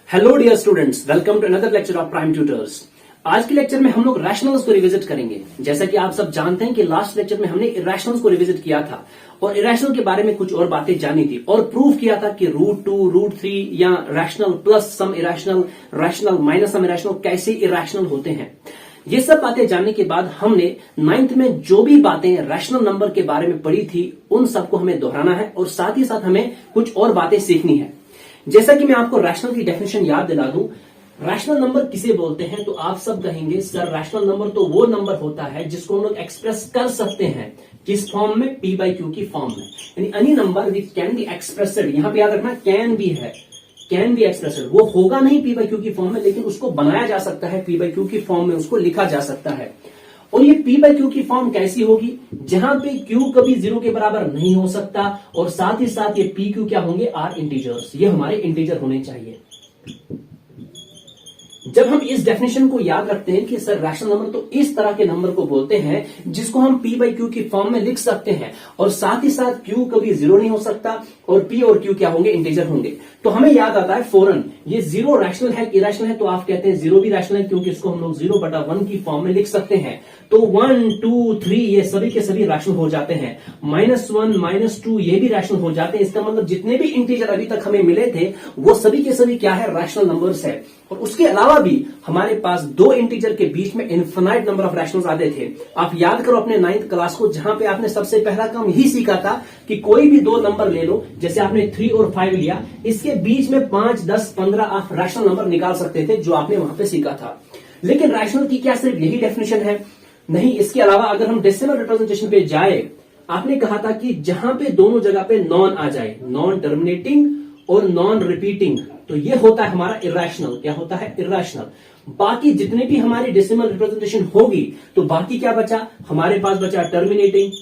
Hello dear students, welcome to another lecture of Prime Tutors. आज के lecture में हम लोग रैशनल्स को रिविजिट करेंगे। जैसा कि आप सब जानते हैं कि लास्ट लेक्चर में हमने इरेशनल्स को रिविजिट किया था और इरेशनल के बारे में कुछ और बातें जानी थी और प्रूव किया था कि √2, √3 या rational plus some irrational, rational minus some irrational कैसे इरेशनल होते हैं। ये सब बातें जानने के बाद हमने 9th में जो भी बातें रैशनल नंबर के बारे में पढ़ी थी उन सबको हमें दोहराना है और साथ ही साथ हमें कुछ और बातें सीखनी है। जैसा कि मैं आपको रैशनल की डेफिनेशन याद दिला दूं, रैशनल नंबर किसे बोलते हैं तो आप सब कहेंगे सर रैशनल नंबर तो वो नंबर होता है जिसको हम लोग एक्सप्रेस कर सकते हैं। किस फॉर्म में? p/q की फॉर्म में। यानी any number which can be expressed, यहां पे याद रखना कैन भी है, कैन बी एक्सप्रेसेड। वो होगा नहीं p/q की फॉर्म में, लेकिन उसको बनाया जा सकता है, p/q की फॉर्म में उसको लिखा जा सकता है। और ये p/q की फॉर्म कैसी होगी? जहां पे q कभी 0 के बराबर नहीं हो सकता और साथ ही साथ ये pq क्या होंगे? आर इंटीजर्स, ये हमारे इंटीजर होने चाहिए। जब हम इस डेफिनेशन को याद रखते हैं कि सर रैशनल नंबर तो इस तरह के नंबर को बोलते हैं जिसको हम p/q की फॉर्म में लिख सकते हैं और साथ ही साथ q कभी 0 नहीं हो सकता और p और q क्या होंगे? इंटीजर होंगे। तो हमें याद आता है फौरन ये 0 रैशनल है कि इरेशनल है, तो आप कहते हैं 0 भी रैशनल है क्योंकि इसको हम लोग 0/1 की फॉर्म में लिख सकते हैं। तो 1, 2, 3 ये सभी के सभी रैशनल हो जाते हैं। -1, -2 ये भी रैशनल हो जाते हैं। इसका मतलब जितने भी इंटीजर अभी तक हमें मिले थे वो सभी के सभी क्या है? रैशनल नंबर्स है। और उसके अलावा भी हमारे पास दो इंटीजर के बीच में इन्फिनाइट नंबर ऑफ रैशनल्स आते थे। आप याद करो अपने 9th क्लास को, जहां पे आपने सबसे पहला काम यही सीखा था कि कोई भी दो नंबर ले लो, जैसे आपने 3 और 5 लिया, इसके बीच में 5, 10, 15 आप रैशनल नंबर निकाल सकते थे, जो आपने वहां पे सीखा था। लेकिन रैशनल की क्या सिर्फ यही डेफिनेशन है? नहीं, इसके अलावा अगर हम डेसिमल रिप्रेजेंटेशन पे जाए, आपने कहा था कि जहां पे दोनों जगह पे नॉन आ जाए, नॉन टर्मिनेटिंग और नॉन रिपीटिंग, तो ये होता है हमारा इरेशनल। क्या होता है? इरेशनल। बाकी जितने भी हमारी डेसिमल रिप्रेजेंटेशन होगी तो बाकी क्या बचा? हमारे पास बचा टर्मिनेटिंग,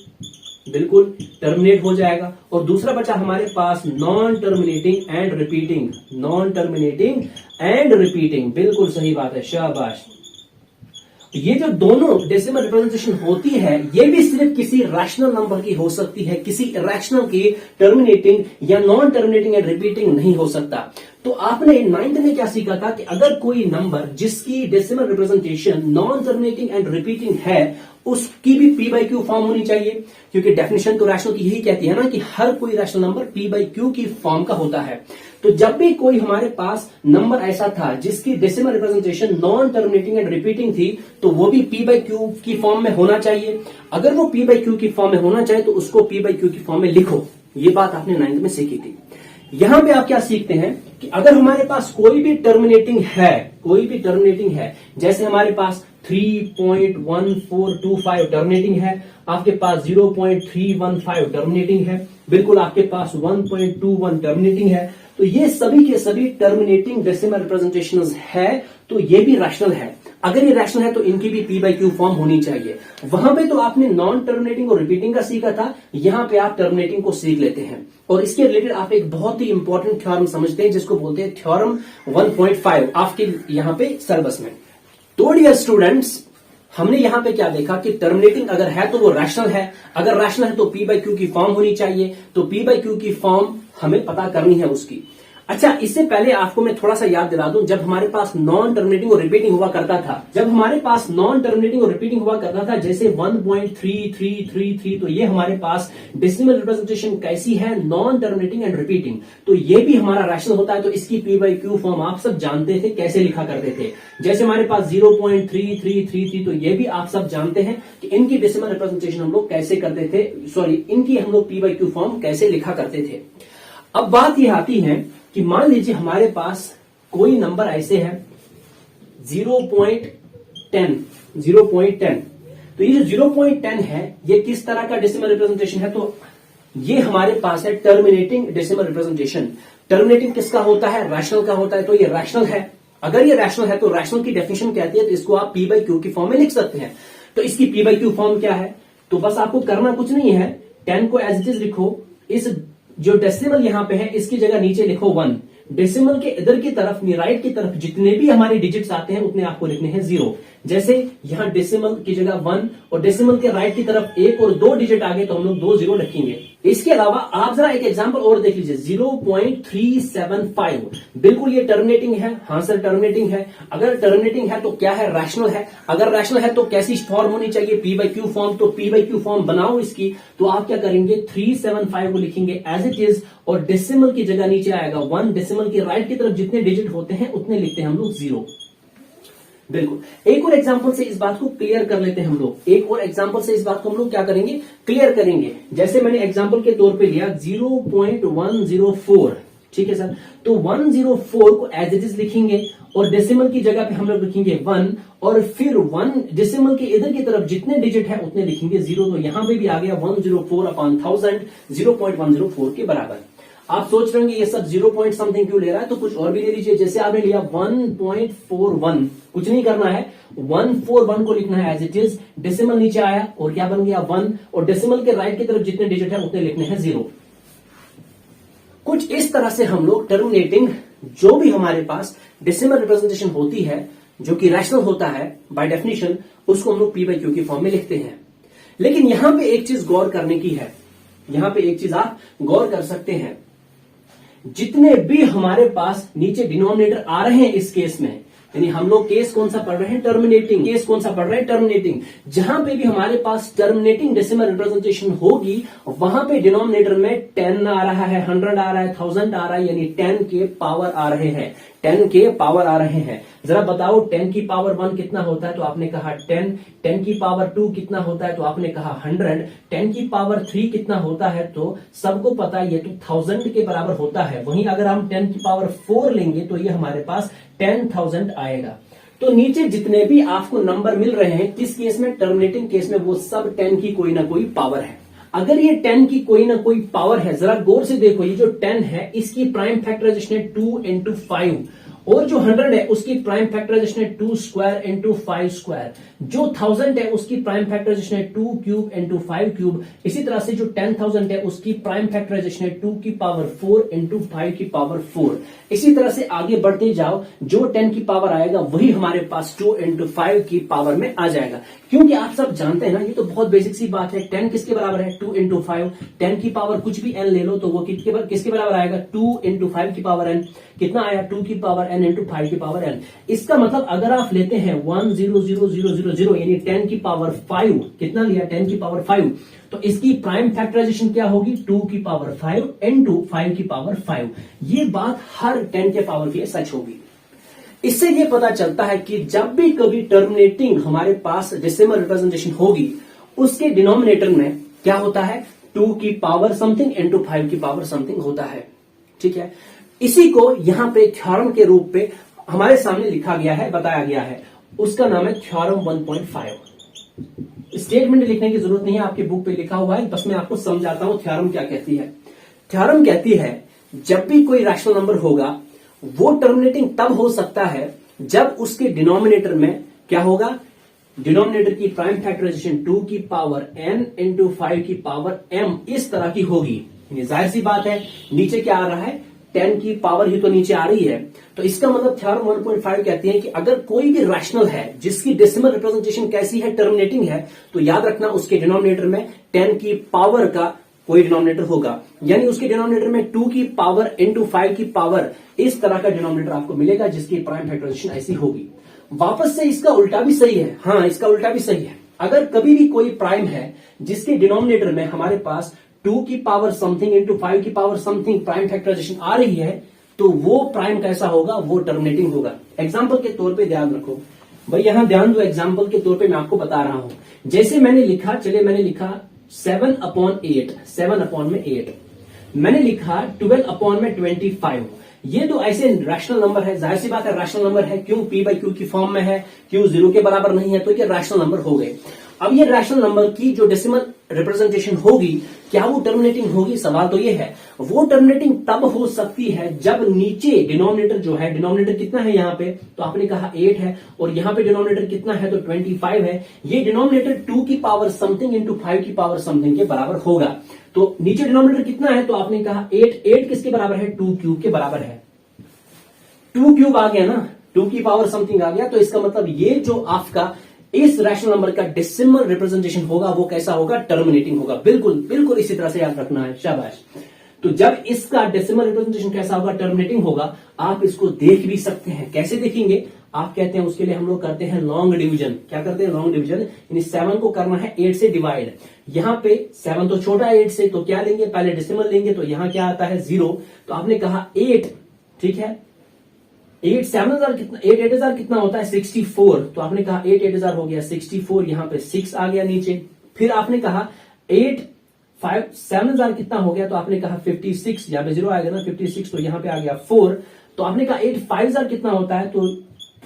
बिल्कुल टर्मिनेट हो जाएगा, और दूसरा बचा हमारे पास non terminating and repeating. Non terminating and repeating, बिल्कुल सही बात है, शाबाश। ये जो दोनों डेसिमल रिप्रेजेंटेशन होती है ये भी सिर्फ किसी रैशनल नंबर की हो सकती है, किसी इरेशनल की टर्मिनेटिंग या नॉन टर्मिनेटिंग एंड रिपीटिंग नहीं हो सकता। तो आपने 9th में क्या सीखा था कि अगर कोई नंबर जिसकी decimal representation non terminating and repeating है उसकी भी p/q फॉर्म होनी चाहिए, क्योंकि डेफिनेशन तो रैशनल की यही कहती है ना कि हर कोई रैशनल नंबर p/q की फॉर्म का होता है। तो जब भी कोई हमारे पास नंबर ऐसा था जिसकी decimal representation non terminating and repeating थी तो वो भी p/q की फॉर्म में होना चाहिए। अगर वो p/q की फॉर्म में होना चाहिए तो उसको p/q की फॉर्म में लिखो। ये बात आपने 9th में सीखी थी। यहां पे आप क्या सीखते हैं कि अगर हमारे पास कोई भी टर्मिनेटिंग है, कोई भी टर्मिनेटिंग है, जैसे हमारे पास 3.1425 टर्मिनेटिंग है, आपके पास 0.315 टर्मिनेटिंग है, बिल्कुल आपके पास 1.21 टर्मिनेटिंग है, तो ये सभी के सभी टर्मिनेटिंग डेसिमल रिप्रेजेंटेशंस है, तो ये भी रैशनल है। अगर ये रैशनल है तो इनकी भी p/q फॉर्म होनी चाहिए। वहां पे तो आपने नॉन टर्मिनेटिंग और रिपीटिंग का सीखा था, यहां पे आप टर्मिनेटिंग को सीख लेते हैं। और इसके रिलेटेड आप एक बहुत ही इंपॉर्टेंट थ्योरम समझते हैं जिसको बोलते हैं थ्योरम 1.5 आपके यहां पे सिलेबस में। तो डियर स्टूडेंट्स, हमने यहां पे क्या देखा कि टर्मिनेटिंग अगर है तो वो रैशनल है, अगर रैशनल है तो p/q की फॉर्म होनी चाहिए, तो p/q की फॉर्म हमें पता करनी है उसकी। अच्छा, इससे पहले आपको मैं थोड़ा सा याद दिला दूं, जब हमारे पास नॉन टर्मिनेटिंग और रिपीटिंग हुआ करता था, जब हमारे पास नॉन टर्मिनेटिंग और रिपीटिंग हुआ करता था जैसे 1.3333, तो ये हमारे पास डेसिमल रिप्रेजेंटेशन कैसी है? नॉन टर्मिनेटिंग एंड रिपीटिंग, तो ये भी हमारा रैशनल होता है। तो इसकी p/q फॉर्म आप सब जानते थे, कैसे लिखा करते थे। जैसे हमारे पास 0.3333, तो ये भी आप सब जानते हैं कि इनकी डेसिमल रिप्रेजेंटेशन हम लोग कैसे करते थे, सॉरी इनकी हम लोग p/q फॉर्म कैसे लिखा करते थे। अब बात यह आती है कि मान लीजिए हमारे पास कोई नंबर ऐसे है 0.10, तो ये जो 0.10 है ये किस तरह का डेसिमल रिप्रेजेंटेशन है? तो ये हमारे पास है टर्मिनेटिंग डेसिमल रिप्रेजेंटेशन। टर्मिनेटिंग किसका होता है? रैशनल का होता है, तो ये रैशनल है। अगर ये रैशनल है तो रैशनल की डेफिनेशन कहती है तो इसको आप p/q की फॉर्म में लिख सकते हैं। तो इसकी p/q फॉर्म क्या है? तो बस आपको करना कुछ नहीं है, 10 को एज इट इज लिखो, इस जो डेसिमल यहां पे है इसकी जगह नीचे लिखो 1, डेसिमल के इधर की तरफ राइट की तरफ जितने भी हमारे डिजिट्स आते हैं उतने आपको लिखने हैं 0। जैसे यहां डेसिमल की जगह 1 और डेसिमल के राइट की तरफ 1 और 2 डिजिट आ गए तो हम लोग 2 0 रखेंगे। इसके अलावा आप जरा एक एग्जांपल और देख लीजिए 0.375। बिल्कुल ये टर्मिनेटिंग है। हाँ सर टर्मिनेटिंग है। अगर टर्मिनेटिंग है तो क्या है, रैशनल है। अगर रैशनल है तो कैसी फॉर्म होनी चाहिए, पी बाई क्यू फॉर्म। तो पी बाई क्यू फॉर्म बनाओ इसकी, तो आप क्या करेंगे 375 को लिखेंगे एज इट इज और डेसिमल की जगह नीचे आएगा 1। डेसिमल की राइट की तरफ जितने डिजिट होते हैं उतने लिखते हैं हम लोग 0। बिल्कुल एक और एग्जांपल से इस बात को क्लियर कर लेते हैं हम लोग। एक और एग्जांपल से इस बात को हम लोग क्या करेंगे, क्लियर करेंगे। जैसे मैंने एग्जांपल के तौर पे लिया 0.104। ठीक है सर, तो 104 को एज इट इज लिखेंगे और डेसिमल की जगह पे हम लोग लिखेंगे 1 और फिर 1 डेसिमल के इधर की तरफ जितने डिजिट है उतने लिखेंगे 0। तो यहां पे भी आ गया 104/1000 0.104 के बराबर। आप सोच रहे होंगे ये सब 0 पॉइंट समथिंग क्यों ले रहा है, तो कुछ और भी ले लीजिए। जैसे आपने लिया 1.41, कुछ नहीं करना है, 141 को लिखना है एज इट इज। डेसिमल नीचे आया और क्या बन गया 1 और डेसिमल के राइट की तरफ जितने डिजिट है उतने लिखने हैं 0। कुछ इस तरह से हम लोग टर्मिनेटिंग जो भी हमारे पास डेसिमल रिप्रेजेंटेशन होती है जो कि रैशनल होता है बाय डेफिनेशन, उसको हम लोग पी बाई क्यू की फॉर्म में लिखते हैं। लेकिन यहां पे एक चीज गौर करने की है, यहां पे एक चीज आप गौर कर सकते हैं। जितने भी हमारे पास नीचे डिनोमिनेटर आ रहे हैं इस केस में, यानी हम लोग केस कौन सा पढ़ रहे हैं, टर्मिनेटिंग। केस कौन सा पढ़ रहे हैं, टर्मिनेटिंग। जहां पे भी हमारे पास टर्मिनेटिंग डेसिमल रिप्रेजेंटेशन होगी वहां पे डिनोमिनेटर में 10 आ रहा है, 100 आ रहा है, 1000 आ रहा है, यानी 10 के पावर आ रहे हैं, 10 के पावर आ रहे हैं। जरा बताओ 10 की पावर 1 कितना होता है, तो आपने कहा 10। 10 की पावर 2 कितना होता है, तो आपने कहा 100। 10 की पावर 3 कितना होता है, तो सबको पता है ये तो 1000 के बराबर होता है। वहीं अगर हम 10 की पावर 4 लेंगे तो ये हमारे पास 10,000 आएगा। तो नीचे जितने भी आपको नंबर मिल रहे हैं किस केस में, टर्मिनेटिंग केस में, वो सब 10 की कोई ना कोई पावर है। अगर ये 10 की कोई ना कोई पावर है, जरा गौर से देखो, ये जो 10 है इसकी प्राइम फैक्टराइजेशन है 2 into 5 और जो 100 है उसकी प्राइम फैक्टराइजेशन है 2 square into 5 square। जो 1000 है उसकी प्राइम फैक्टराइजेशन है 2 cube into 5 cube। इसी तरह से जो 10,000 है उसकी प्राइम फैक्टराइजेशन है 2 की पावर 4 into 5 की पावर 4। इसी तरह से आगे बढ़ते जाओ, जो 10 की पावर आएगा वही हमारे पास 2 into 5 की पावर में आ जाएगा। क्योंकि आप सब जानते हैं ना, ये तो बहुत बेसिक सी बात है, 10 किसके बराबर है, 2 into 5। 10 की पावर कुछ भी n ले लो तो वो किसके बराबर आएगा, 2 into 5 की पावर n। कितना आया, 2 की पावर n into 5 की पावर n। इसका मतलब अगर आप लेते हैं 1000000 यानी 10 की पावर 5, कितना लिया, 10 की पावर 5, तो इसकी प्राइम फैक्टराइजेशन क्या होगी, 2 की पावर 5 into 5 की पावर 5। ये बात हर 10 के पावर के लिए सच होगी। इससे ये पता चलता है कि जब भी कभी टर्मिनेटिंग हमारे पास डेसिमल रिप्रेजेंटेशन होगी उसके डिनोमिनेटर में क्या होता है, 2 की पावर समथिंग into 5 की पावर समथिंग होता है। ठीक है, इसी को यहां पे थ्योरम के रूप पे हमारे सामने लिखा गया है, बताया गया है, उसका नाम है थ्योरम 1.5। स्टेटमेंट लिखने की जरूरत नहीं है, आपके बुक पे लिखा हुआ है, बस मैं आपको समझाता हूं थ्योरम क्या कहती है। थ्योरम कहती है जब भी कोई रैशनल नंबर होगा वो टर्मिनेटिंग तब हो सकता है जब उसके डिनोमिनेटर में क्या होगा, डिनोमिनेटर की प्राइम फैक्टराइजेशन 2 की पावर n into 5 की पावर m इस तरह की होगी। जाहिर सी बात है नीचे क्या आ रहा है, 10 की पावर ही तो नीचे आ रही है। तो इसका मतलब थ्योरम 1.5 कहती है कि अगर कोई भी रैशनल है जिसकी डेसिमल रिप्रेजेंटेशन कैसी है, टर्मिनेटिंग है, तो याद रखना उसके डिनोमिनेटर में 10 की पावर का कोई डिनोमिनेटर होगा, यानी उसके डिनोमिनेटर में 2 की पावर into 5 की पावर, इस तरह का डिनोमिनेटर आपको मिलेगा जिसकी प्राइम फैक्टराइजेशन ऐसी होगी। वापस से इसका उल्टा भी सही है, हाँ इसका उल्टा भी सही है। अगर कभी भी कोई प्राइम है जिसके डिनोमिनेटर में हमारे पास 2 की पावर समथिंग into 5 की पावर समथिंग प्राइम फैक्टराइजेशन आ रही है, तो वो प्राइम कैसा होगा, वो टर्मिनेटिंग होगा। एग्जाम्पल के तौर पे ध्यान रखो भाई, यहां ध्यान दो, एग्जाम्पल के तौर पे मैं आपको बता रहा हूं। जैसे मैंने लिखा, चलिए मैंने लिखा 7/8, 7/8। मैंने लिखा 12/25। ये तो ऐसे रैशनल नंबर है, जाहिर सी बात है रैशनल नंबर है, क्यों पी बाई क्यू की फॉर्म में है, क्यू 0 के बराबर नहीं है, तो ये रैशनल नंबर हो गए। अब ये रैशनल नंबर की जो डेसिमल रिप्रेजेंटेशन होगी क्या वो टर्मिनेटिंग होगी, सवाल तो ये है। वो टर्मिनेटिंग तब हो सकती है जब नीचे डिनोमिनेटर जो है, डिनोमिनेटर कितना है यहाँ पे, तो आपने कहा 8 है, और यहाँ पे डिनोमिनेटर कितना है, तो 25 है। ये डिनोमिनेटर 2 की पावर समथिंग into 5 की पावर समथिंग के बराबर होगा। तो नीचे डिनोमिनेटर कितना है, तो आपने कहा 8 किसके बराबर है, 2 क्यूब के बराबर है। 2 क्यूब आ गया ना, 2 की पावर समथिंग आ गया, तो इसका मतलब ये जो आपका इस रैशनल नंबर का डेसिमल रिप्रेजेंटेशन होगा वो कैसा होगा, टर्मिनेटिंग होगा। बिल्कुल बिल्कुल इसी तरह से याद रखना है, शाबाश। तो जब इसका डेसिमल रिप्रेजेंटेशन कैसा होगा, टर्मिनेटिंग होगा। आप इसको देख भी सकते हैं, कैसे देखेंगे आप कहते हैं, उसके लिए हम लोग करते हैं लॉन्ग डिवीजन। क्या करते हैं, लॉन्ग डिवीजन, यानी 7 को करना है 8 से डिवाइड। यहां पे 7 तो छोटा है 8 से, तो क्या लेंगे, पहले डेसिमल लेंगे, तो यहां क्या आता है 0। तो आपने कहा 8, ठीक है, 8 7,000 कितना, 8 8,000 कितना होता है 64। तो आपने कहा 8 8,000 हो गया 64, यहां पे 6 आ गया नीचे। फिर आपने कहा 8 5 7,000 कितना हो गया, तो आपने कहा 56, यहां पे 0 आएगा ना 56, तो यहां पे आ गया 4। तो आपने कहा 8 5,000 कितना होता है, तो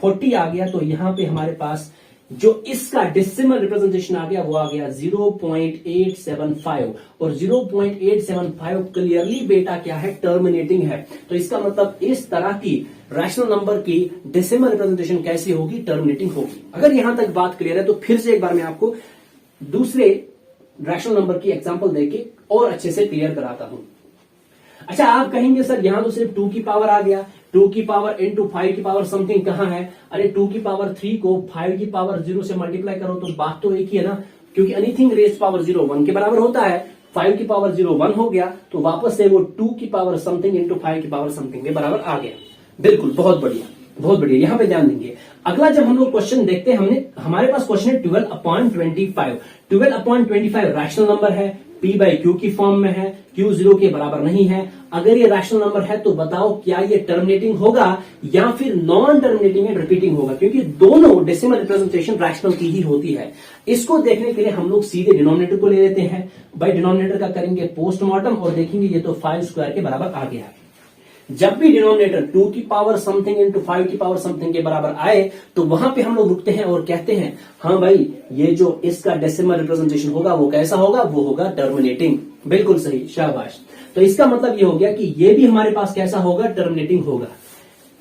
40 आ गया। तो यहां पे हमारे पास जो इसका डेसिमल रिप्रेजेंटेशन आ गया वो आ गया 0.875, और 0.875 क्लियरली बेटा क्या है, टर्मिनेटिंग है। तो इसका मतलब इस तरह की रैशनल नंबर की डेसिमल रिप्रेजेंटेशन कैसी होगी, टर्मिनेटिंग होगी। अगर यहां तक बात क्लियर है तो फिर से एक बार मैं आपको दूसरे रैशनल नंबर की एग्जांपल देके और अच्छे से क्लियर कराता हूं। अच्छा, आप कहेंगे सर यहां तो सिर्फ 2 की पावर आ गया, 2 की पावर इंटू 5 की पावर समथिंग कहां है। अरे 2 की पावर 3 को 5 की पावर 0 से मल्टीप्लाई करो तो बात तो एक ही है ना, क्योंकि एनीथिंग रेज पावर 0 1 के बराबर होता है। 5 की पावर 0 1 हो गया, तो वापस से वो 2 की पावर समथिंग इंटू 5 की पावर समथिंग के बराबर आ गया। बिल्कुल, बहुत बढ़िया बहुत बढ़िया, यहां पे ध्यान देंगे। अगला जब हम लोग क्वेश्चन देखते हैं, हमारे पास क्वेश्चन है 12/25। 12/25 रैशनल नंबर है, P बाई Q की फॉर्म में है, Q 0 के बराबर नहीं है। अगर ये रैशनल नंबर है तो बताओ क्या ये टर्मिनेटिंग होगा या फिर नॉन टर्मिनेटिंग एंड रिपीटिंग होगा, क्योंकि दोनों डेसिमल रिप्रेजेंटेशन रैशनल की ही होती है। इसको देखने के लिए हम लोग सीधे डिनोमिनेटर को ले लेते हैं। बाई डिनोमिनेटर का करेंगे पोस्टमार्टम और देखेंगे ये तो 5 स्क्वायर के बराबर आ गया है। जब भी डिनोमिनेटर 2 की पावर समथिंग इंटू 5 की पावर समथिंग के बराबर आए तो वहां पे हम लोग रुकते हैं और कहते हैं हाँ भाई ये जो इसका डेसिमल रिप्रेजेंटेशन होगा वो कैसा होगा, वो होगा टर्मिनेटिंग। बिल्कुल सही, शाबाश। तो इसका मतलब ये हो गया कि ये भी हमारे पास कैसा होगा, टर्मिनेटिंग होगा।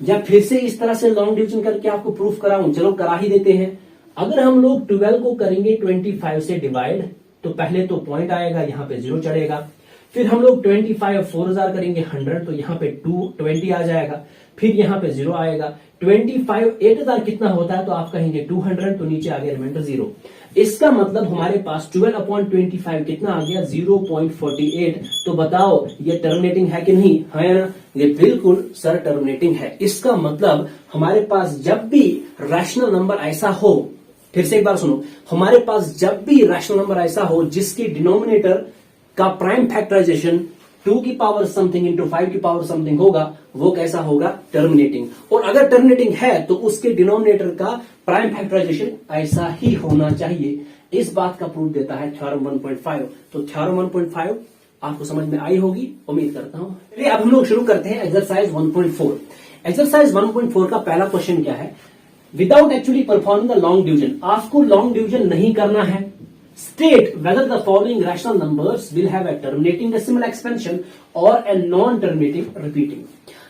या फिर से इस तरह से लॉन्ग डिवीजन करके आपको प्रूफ कराऊं, चलो करा ही देते हैं। अगर हम लोग 12 को करेंगे 25 से डिवाइड तो पहले तो पॉइंट आएगा, यहां पे 0 चढ़ेगा। फिर हम लोग 25 4000 करेंगे 100, तो यहां पे 220 आ जाएगा। फिर यहां पे 0 आएगा। 25 8000 कितना होता है, तो आप कहेंगे 200, तो नीचे आ गया रिमाइंडर 0। इसका मतलब हमारे पास 12/25 कितना आ गया, 0.48। तो बताओ ये टर्मिनेटिंग है कि नहीं, है ना, ये बिल्कुल सर टर्मिनेटिंग है। इसका मतलब हमारे पास जब भी रैशनल नंबर ऐसा हो, फिर से एक बार सुनो, हमारे पास जब भी रैशनल नंबर ऐसा हो जिसकी डिनोमिनेटर का प्राइम फैक्टराइजेशन 2 की पावर समथिंग इंटू 5 की पावर समथिंग होगा, वो कैसा होगा, टर्मिनेटिंग। और अगर टर्मिनेटिंग है तो उसके डिनोमिनेटर का प्राइम फैक्टराइजेशन ऐसा ही होना चाहिए। इस बात का प्रूफ देता है थ्योरम 1.5। तो थ्योरम 1.5 आपको समझ में आई होगी, उम्मीद करता हूं। चलिए अब हम लोग शुरू करते हैं एक्सरसाइज 1.4। एक्सरसाइज 1.4 का पहला क्वेश्चन क्या है, without actually performing the long division. आपको लॉन्ग डिवीजन नहीं करना है। State whether the following rational numbers will have a terminating decimal expansion or a non-terminating repeating।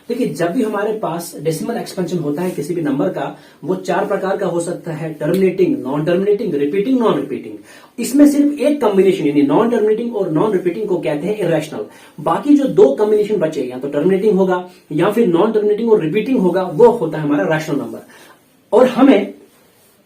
देखिए, जब भी हमारे पास डेसिमल एक्सपेंशन होता है किसी भी नंबर का, वो 4 प्रकार का हो सकता है, terminating, non terminating, repeating, non repeating. इसमें सिर्फ एक कॉम्बिनेशन यानी नॉन टर्मिनेटिंग और नॉन रिपीटिंग को कहते हैं इरेशनल। बाकी जो 2 कॉम्बिनेशन बचे, या तो टर्मिनेटिंग होगा या फिर नॉन टर्मिनेटिंग और रिपीटिंग होगा, वो होता है हमारा रैशनल नंबर। और हमें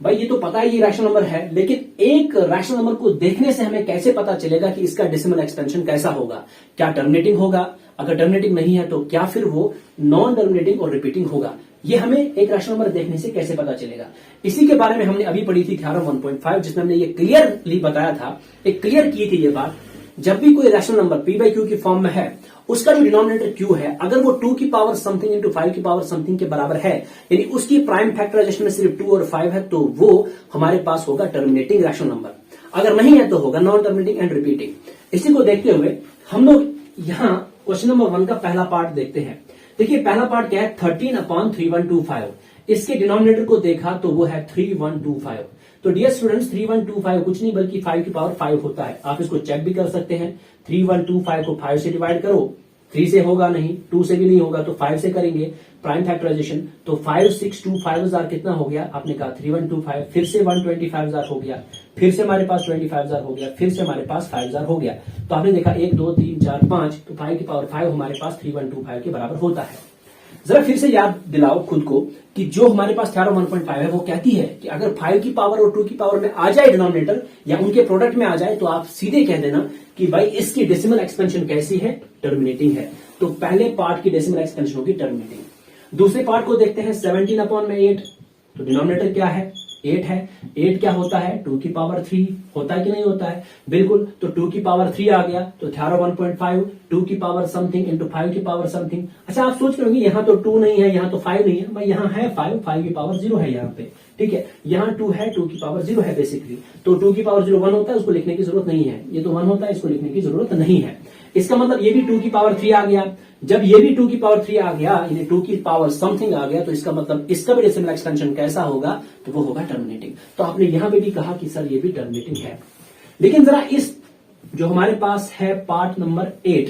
भाई ये तो पता है ये रैशनल नंबर है, लेकिन एक रैशनल नंबर को देखने से हमें कैसे पता चलेगा कि इसका डेसिमल एक्सपेंशन कैसा होगा, क्या टर्मिनेटिंग होगा, अगर टर्मिनेटिंग नहीं है तो क्या फिर वो नॉन टर्मिनेटिंग और रिपीटिंग होगा। ये हमें एक रैशनल नंबर देखने से कैसे पता चलेगा, इसी के बारे में हमने अभी पढ़ी थी थ्योरम 1.5, जिसमें हमने ये क्लियरली बताया था, एक क्लियर की थी ये बात। जब भी कोई rational number P by Q की फॉर्म में है, उसका जो डिनोमिनेटर Q है, अगर वो 2 की पावर समथिंग इंटू 5 की पावर समथिंग के बराबर है, यानी उसकी प्राइम फैक्टराइजेशन में सिर्फ 2 और 5 है, तो वो हमारे पास होगा टर्मिनेटिंग रैशनल नंबर। अगर नहीं है तो होगा नॉन टर्मिनेटिंग एंड रिपीटिंग। इसी को देखते हुए हम लोग यहां क्वेश्चन नंबर 1 का पहला पार्ट देखते हैं। देखिए पहला पार्ट क्या है, 13/3125। इसके डिनोमिनेटर को देखा तो वो है 3125। तो डियर स्टूडेंट्स 3125 कुछ नहीं बल्कि 5 की पावर 5 होता है। आप इसको चेक भी कर सकते हैं। 3125 को 5 से डिवाइड करो, 3 से होगा नहीं, 2 से भी नहीं होगा, तो 5 से करेंगे प्राइम फैक्टराइजेशन। तो 5625,000 कितना हो गया, आपने कहा 3125, फिर से 125,000 हो गया, फिर से हमारे पास 25,000 हो गया, फिर से हमारे पास 5,000 हो गया। तो आपने देखा 1 2 3 4 5, तो 5 की पावर 5 हमारे पास 3125 के बराबर होता है। जरा फिर से याद दिलाओ खुद को कि जो हमारे पास थ्योरम 1.5 है वो कहती है कि अगर 5 की पावर और 2 की पावर में आ जाए डिनोमिनेटर या उनके प्रोडक्ट में आ जाए तो आप सीधे कह देना कि भाई इसकी डेसिमल एक्सपेंशन कैसी है, टर्मिनेटिंग है। तो पहले पार्ट की डेसिमल एक्सपेंशन होगी टर्मिनेटिंग। दूसरे पार्ट को देखते हैं 17/8। तो डिनोमिनेटर क्या है, 8 है। 8 क्या होता है, 2 की पावर 3 होता है कि नहीं होता है, बिल्कुल। तो 2 की पावर 3 आ गया, तो थ्योरम 1.5 2 की पावर समथिंग इंटू 5 की पावर समथिंग। अच्छा आप सोच रहे यहां तो 2 नहीं है, यहां तो 5 नहीं है, भाई यहां है 5 की पावर 0 है यहाँ पे, ठीक है। यहां 2 है, 2 की पावर 0 है बेसिकली। तो 2 की पावर 0 1 होता है, उसको लिखने की जरूरत नहीं है। ये तो 1 होता है, इसको लिखने की जरूरत नहीं है। इसका मतलब ये भी 2 की पावर 3 आ गया। जब ये भी 2 की पावर 3 आ गया, यानी 2 की पावर समथिंग आ गया, तो इसका मतलब इसका भी डेसिमल एक्सपेंशन कैसा होगा, तो वो होगा टर्मिनेटिंग। तो आपने यहां पे भी कहा कि सर ये भी टर्मिनेटिंग है। लेकिन जरा इस जो हमारे पास है पार्ट नंबर 8,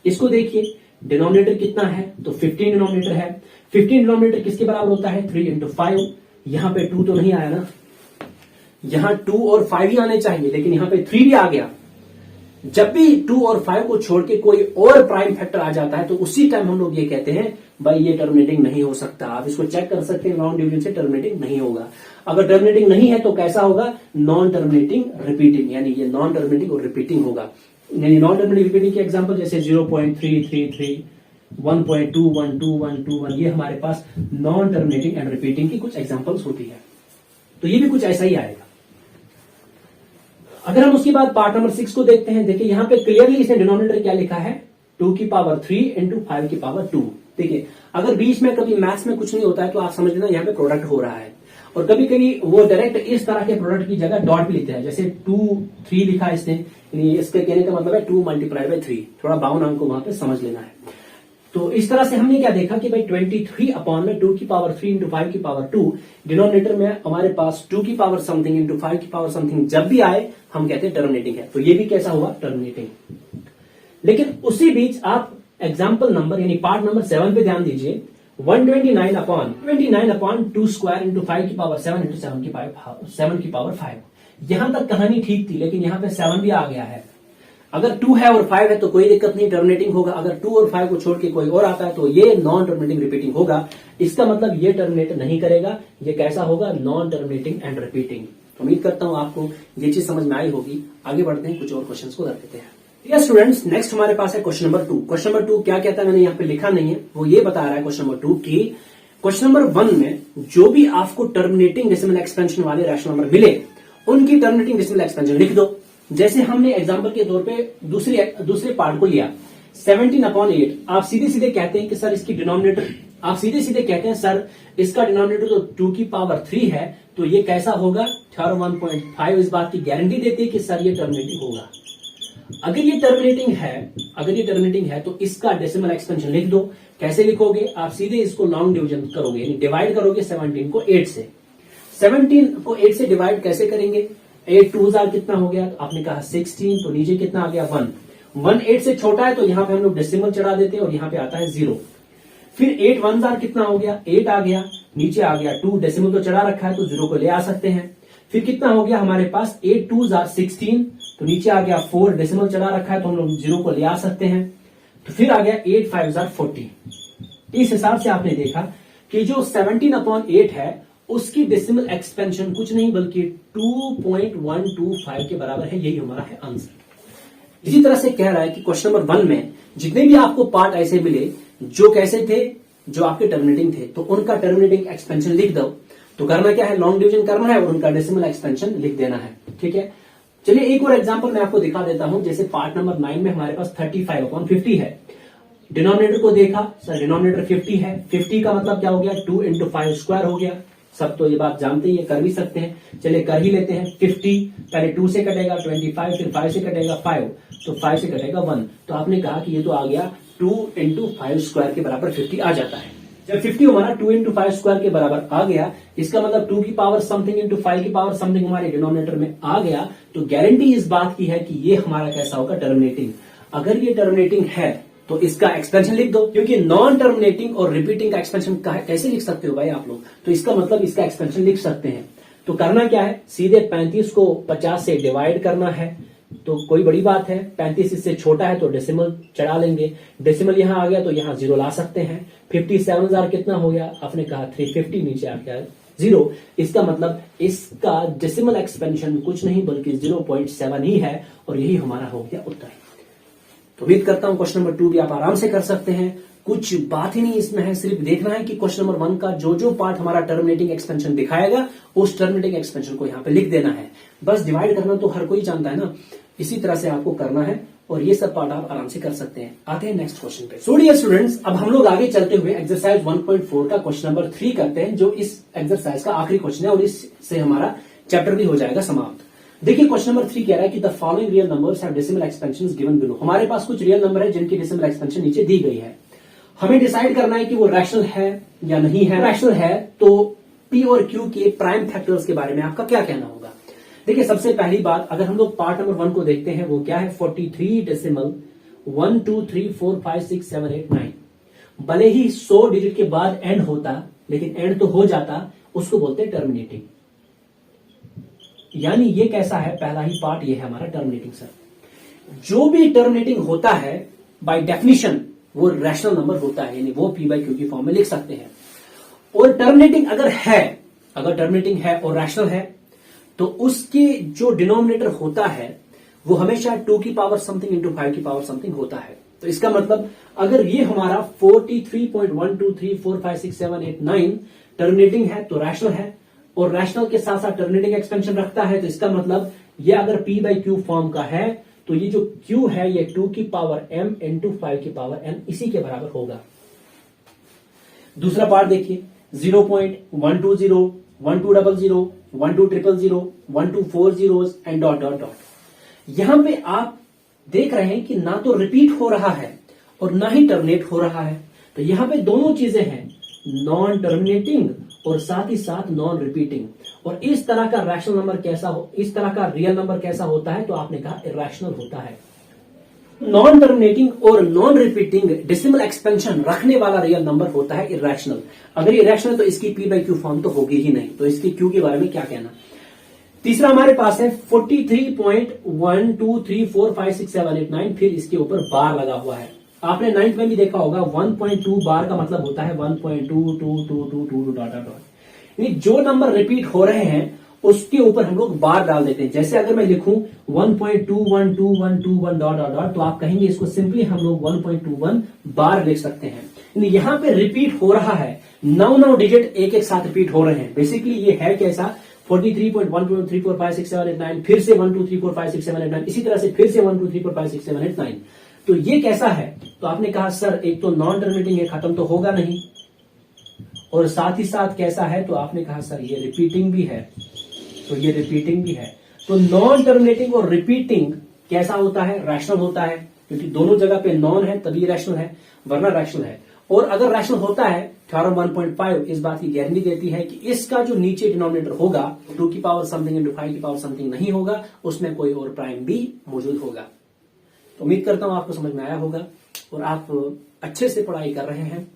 इसको देखिए। डिनोमिनेटर कितना है, तो 15 डिनोमिनेटर है। 15 डिनोमिनेटर किसके बराबर होता है, 3 इंटू 5। यहां पे 2 तो नहीं आया ना, यहां 2 और 5 ही आने चाहिए, लेकिन यहां पे 3 भी आ गया। जब भी 2 और 5 को छोड़ के कोई और प्राइम फैक्टर आ जाता है तो उसी टाइम हम लोग ये कहते हैं भाई ये टर्मिनेटिंग नहीं हो सकता। आप इसको चेक कर सकते हैं, नॉन डिवीजन से टर्मिनेटिंग नहीं होगा। अगर टर्मिनेटिंग नहीं है तो कैसा होगा, नॉन टर्मिनेटिंग रिपीटिंग, यानी ये नॉन टर्मिनेटिंग और रिपीटिंग होगा। यानी नॉन टर्मिनेटिंग रिपीटिंग के एग्जांपल जैसे 0.333, 1.21211, ये हमारे पास नॉन टर्मिनेटिंग एंड रिपीटिंग की कुछ एग्जांपल्स होती है। तो ये भी कुछ ऐसा ही आएगा। अगर हम उसके बाद पार्ट नंबर 6 को देखते हैं, देखिए यहां पे क्लियरली इसने डिनोमिनेटर क्या लिखा है, 2 की पावर 3 इंटू 5 की पावर 2। देखिए अगर बीच में कभी मैथ्स में कुछ नहीं होता है तो आप समझ लेना यहाँ पे प्रोडक्ट हो रहा है। और कभी कभी वो डायरेक्ट इस तरह के प्रोडक्ट की जगह डॉट भी लिखते हैं, जैसे 2 3 लिखा है इसने, इसके कहने का मतलब है 2 मल्टीप्लाई बाय 3। थोड़ा बाउन अंक को वहां पे समझ लेना है। तो इस तरह से हमने क्या देखा कि भाई 23 अपॉन में 2 की पावर 3 इंटू 5 की पावर 2, डिनोमिनेटर में हमारे पास 2 की पावर समथिंग इंटू 5 की पावर समथिंग जब भी आए हम कहते हैं टर्मिनेटिंग है। तो ये भी कैसा हुआ, टर्मिनेटिंग। लेकिन उसी बीच आप एग्जाम्पल नंबर यानी पार्ट नंबर 7 पे ध्यान दीजिए। 129 अपॉन 2 स्क्वायर इंटू 5 की पावर 7 इंटू 7 की पावर 5। यहां तक कहानी ठीक थी, लेकिन यहां पे 7 भी आ गया है। अगर 2 है और 5 है तो कोई दिक्कत नहीं, टर्मिनेटिंग होगा। अगर 2 और 5 को छोड़ के कोई और आता है तो ये नॉन टर्मिनेटिंग रिपीटिंग होगा। इसका मतलब ये टर्मिनेट नहीं करेगा, ये कैसा होगा, नॉन टर्मिनेटिंग एंड रिपीटिंग। उम्मीद करता हूं आपको ये चीज समझ में आई होगी। आगे बढ़ते हैं, कुछ और क्वेश्चंस को कर देते हैं। यस स्टूडेंट्स, नेक्स्ट हमारे पास है क्वेश्चन नंबर 2। क्वेश्चन नंबर 2 क्या कहता है, मैंने यहाँ पे लिखा नहीं है, वो ये बता रहा है क्वेश्चन नंबर 2 की क्वेश्चन नंबर 1 में जो भी आपको टर्मिनेटिंग डेसिमल एक्सपेंशन वाले रैशनल नंबर मिले उनकी टर्मिनेटिंग डेसिमल एक्सपेंशन लिख दो। जैसे हमने एग्जाम्पल के तौर पे दूसरे पार्ट को लिया 17/8। आप सीधे सीधे कहते हैं कि सर इसकी डिनोमिनेटर, आप सीधे सीधे कहते हैं सर इसका डिनोमिनेटर तो 2 की पावर 3 है, तो ये कैसा होगा, थ्योरम 1.5 इस बात की गारंटी देती है कि सर ये टर्मिनेटिंग होगा। अगर ये टर्मिनेटिंग है तो इसका डेसिमल एक्सपेंशन लिख दो। कैसे लिखोगे, आप सीधे इसको लॉन्ग डिवीजन करोगे, यानी डिवाइड करोगे 17 को 8 से। 17 को 8 से डिवाइड कैसे करेंगे, 8 2 कितना हो गया, तो आपने कहा 16, तो नीचे कितना आ गया 1। 1 8 से छोटा है तो यहां पे हम लोग डेसिमल चढ़ा देते हैं और यहां पे आता है 0। फिर 8 1 कितना हो गया, 8 आ गया, नीचे आ गया 2, डेसिमल तो चढ़ा रखा है तो 0 को ले आ सकते हैं। फिर कितना हो गया हमारे पास, 8 2 16, तो नीचे आ गया 4, डेसिमल चढ़ा रखा है तो हम लोग 0 को ले आ सकते हैं। तो फिर आ गया 8 5 40। इस हिसाब से आपने देखा कि जो 17/8 है उसकी डेसिमल एक्सपेंशन कुछ नहीं बल्कि 2.125 के बराबर है। यही हमारा है आंसर। इसी तरह से कह रहा है कि क्वेश्चन नंबर 1 में जितने भी आपको पार्ट ऐसे मिले जो कैसे थे, जो आपके टर्मिनेटिंग थे, तो उनका टर्मिनेटिंग एक्सपेंशन लिख दो। तो करना क्या है, लॉन्ग डिवीजन करना है और उनका डेसिमल एक्सपेंशन लिख देना है। ठीक है, चलिए एक और एग्जांपल मैं आपको दिखा देता हूं। जैसे पार्ट नंबर 9 में हमारे पास 35/50 है। डिनोमिनेटर को देखा, सर डिनोमिनेटर 50 है। 50 का मतलब क्या हो गया, 2 इंटू 5 स्क्वायर हो गया। सब तो ये बात जानते ही है, कर भी सकते हैं। चलिए कर ही लेते हैं। 50 पहले 2 से कटेगा 25, फिर 5 से कटेगा 5, तो 5 से कटेगा 1। तो आपने कहा कि ये तो आ गया 2 इंटू 5 स्क्वायर के बराबर 50 आ जाता है। जब 50 हमारा 2 इंटू 5 स्क्वायर के बराबर आ गया, इसका मतलब 2 की पावर समथिंग इंटू 5 की पावर समथिंग हमारे डिनोमिनेटर में आ गया, तो गारंटी इस बात की है कि ये हमारा कैसा होगा, टर्मिनेटिंग। अगर ये टर्मिनेटिंग है तो इसका एक्सपेंशन लिख दो, क्योंकि नॉन टर्मिनेटिंग और रिपीटिंग का एक्सपेंशन कैसे लिख सकते हो भाई आप लोग, तो इसका मतलब इसका एक्सपेंशन लिख सकते हैं। तो करना क्या है, सीधे 35 को 50 से डिवाइड करना है, तो कोई बड़ी बात है, 35 इससे छोटा है तो डेसिमल चढ़ा लेंगे, डेसिमल यहां आ गया तो यहां 0 ला सकते हैं। 57,000 कितना हो गया, आपने कहा 350, नीचे आ गया 0। इसका मतलब इसका डेसिमल एक्सपेंशन कुछ नहीं बल्कि 0.7 ही है, और यही हमारा हो गया उत्तर। तो उम्मीद करता हूं क्वेश्चन नंबर 2 भी आप आराम से कर सकते हैं, कुछ बात ही नहीं इसमें है, सिर्फ देखना है कि क्वेश्चन नंबर 1 का जो जो पार्ट हमारा टर्मिनेटिंग एक्सपेंशन दिखाएगा उस टर्मिनेटिंग एक्सपेंशन को यहां पे लिख देना है। बस डिवाइड करना तो हर कोई जानता है ना, इसी तरह से आपको करना है, और ये सब पार्ट आप आराम से कर सकते हैं। आते हैं नेक्स्ट क्वेश्चन पे। सो डियर स्टूडेंट्स, अब हम लोग आगे चलते हुए एक्सरसाइज 1.4 का क्वेश्चन नंबर 3 करते हैं, जो इस एक्सरसाइज का आखिरी क्वेश्चन है, और इससे हमारा चैप्टर भी हो जाएगा समाप्त। देखिए क्वेश्चन नंबर 3 कह रहा है कि the following real numbers have decimal expansions given below. हमारे पास कुछ रियल नंबर है जिनकी डेसिमल एक्सपेंशन नीचे दी गई है, हमें डिसाइड करना है कि वो रैशनल है या नहीं है। रैशनल है तो पी और क्यू के प्राइम फैक्टर्स के बारे में आपका क्या कहना होगा। देखिए सबसे पहली बात, अगर हम लोग पार्ट नंबर 1 को देखते हैं, वो क्या है 43.1 2 3 4 5 6 7 8 9। भले ही 100 डिजिट के बाद एंड होता, लेकिन एंड तो हो जाता, उसको बोलते हैं टर्मिनेटिंग। यानी ये कैसा है, पहला ही पार्ट ये है हमारा टर्मिनेटिंग। सर जो भी टर्मिनेटिंग होता है बाय डेफिनेशन वो रैशनल नंबर होता है, यानी वो पी बाई क्यू की फॉर्म में लिख सकते हैं। और टर्मिनेटिंग अगर टर्मिनेटिंग है और रैशनल है तो उसके जो डिनोमिनेटर होता है वो हमेशा 2 की पावर समथिंग इंटू 5 की पावर समथिंग होता है। तो इसका मतलब अगर ये हमारा 43.1 2 3 4 5 6 7 8 9 टर्मिनेटिंग है तो रैशनल है, और रैशनल के साथ साथ टर्मिनेटिंग एक्सपेंशन रखता है, तो इसका मतलब ये अगर पी बाई क्यू फॉर्म का है तो ये जो Q है ये 2 की पावर m इंटू 5 की पावर n इसी के बराबर होगा। दूसरा पार्ट देखिए 0.120 1200 12000 1240 एंड डॉट डॉट डॉट। यहां पे आप देख रहे हैं कि ना तो रिपीट हो रहा है और ना ही टर्मिनेट हो रहा है, तो यहां पे दोनों चीजें हैं, नॉन टर्मिनेटिंग और साथ ही साथ नॉन रिपीटिंग। और इस तरह का रैशनल नंबर कैसा हो, इस तरह का रियल नंबर कैसा होता है, तो आपने कहा इरैशनल होता है। नॉन टर्मिनेटिंग और नॉन रिपीटिंग डेसिमल एक्सपेंशन रखने वाला रियल नंबर होता है इरैशनल। अगर ये इरैशनल तो इसकी पी बाई क्यू फॉर्म तो होगी ही नहीं, तो इसकी क्यू के बारे में क्या कहना। तीसरा हमारे पास है 43.1 2 3 4 5 6 7 8 9, फिर इसके ऊपर बार लगा हुआ है। आपने 9th में भी देखा होगा 1.2 बार का मतलब होता है 1.22222 डॉट डॉट। यानी जो नंबर रिपीट हो रहे हैं उसके ऊपर हम लोग बार डाल देते हैं। जैसे अगर मैं लिखूं 1.212121 डॉट डॉट डॉट, तो आप कहेंगे इसको सिंपली हम लोग 1.21 बार लिख सकते हैं। यहां पे रिपीट हो रहा है, 9 डिजिट एक एक साथ रिपीट हो रहे हैं। बेसिकली ये है कैसा 43.1 2 3 4 5 6 7 8 9, फिर से 1 2 3 4 5 6 7 8 9, इसी तरह से फिर से 1 2 3 4 5 6 7 8 9। तो ये कैसा है, तो आपने कहा सर एक तो नॉन टर्मिनेटिंग है, खत्म तो होगा नहीं, और साथ ही साथ कैसा है, तो आपने कहा सर ये रिपीटिंग भी है, तो ये रिपीटिंग भी है। तो नॉन टर्मिनेटिंग और रिपीटिंग कैसा होता है, रैशनल होता है, क्योंकि दोनों जगह पे नॉन है तभी रैशनल है, वरना रैशनल है। और अगर रैशनल होता है थ्योरम 1.5 इस बात की गारंटी देती है कि इसका जो नीचे डिनोमिनेटर होगा 2 की पावर समथिंग इंटू 5 की पावर समथिंग नहीं होगा, उसमें कोई और प्राइम भी मौजूद होगा। तो उम्मीद करता हूं आपको समझ में आया होगा और आप अच्छे से पढ़ाई कर रहे हैं,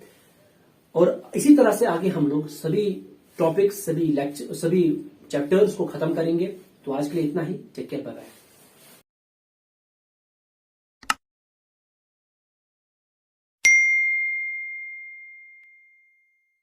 और इसी तरह से आगे हम लोग सभी टॉपिक्स, सभी लेक्चर, सभी चैप्टर्स को खत्म करेंगे। तो आज के लिए इतना ही। Take care, bye bye.